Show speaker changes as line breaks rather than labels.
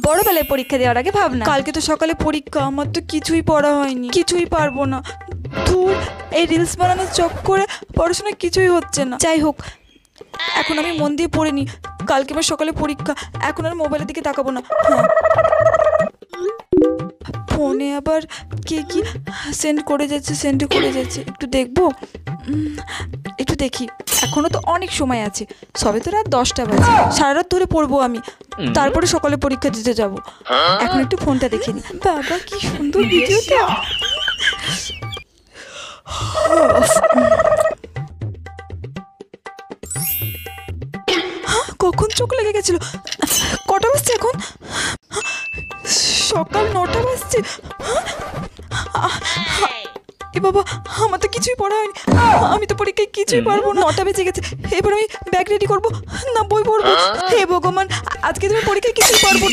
বড়বেলায় পরীক্ষা দেওয়ার আগে ভাবনা।
কালকে তো সকালে পরীক্ষা, আমার তো কিছুই পড়া হয়নি, কিছুই পারবো না। ধুর, এই রিলস বানানোর চক্করে পড়াশোনা কিছুই হচ্ছে না। যাই হোক, এখন আমি মন দিয়ে পড়িনি, কালকে আমার সকালে পরীক্ষা, এখন আর মোবাইলের দিকে তাকাবো না। হ্যাঁ, ফোনে আবার কে কি সেন্ড করে যাচ্ছে, একটু দেখবো, একটু দেখি। এখনো তো অনেক সময় আছে, সবে তো রাত 10টা বাজে, সারা রাত ধরে পড়বো আমি, তারপরে সকালে পরীক্ষা দিতে যাব। এখন একটু ফোনটা দেখে নি। বাবা, কি সুন্দর ভিডিওটা। কখন চোখ লেগে গেছিল? কটা বাজছে এখন? সকাল 9টা বাজছে। এ বাবা, আমার তো কিছুই পড়া হয়নি, আমি তো পরীক্ষায় কিছুই পারবো না। 9টা বেজে গেছে, এবার আমি ব্যাগ রেডি করবো না বই পড়বো? হে ভগবান, আজকে তুমি পরীক্ষায় কিছুই পারবো না।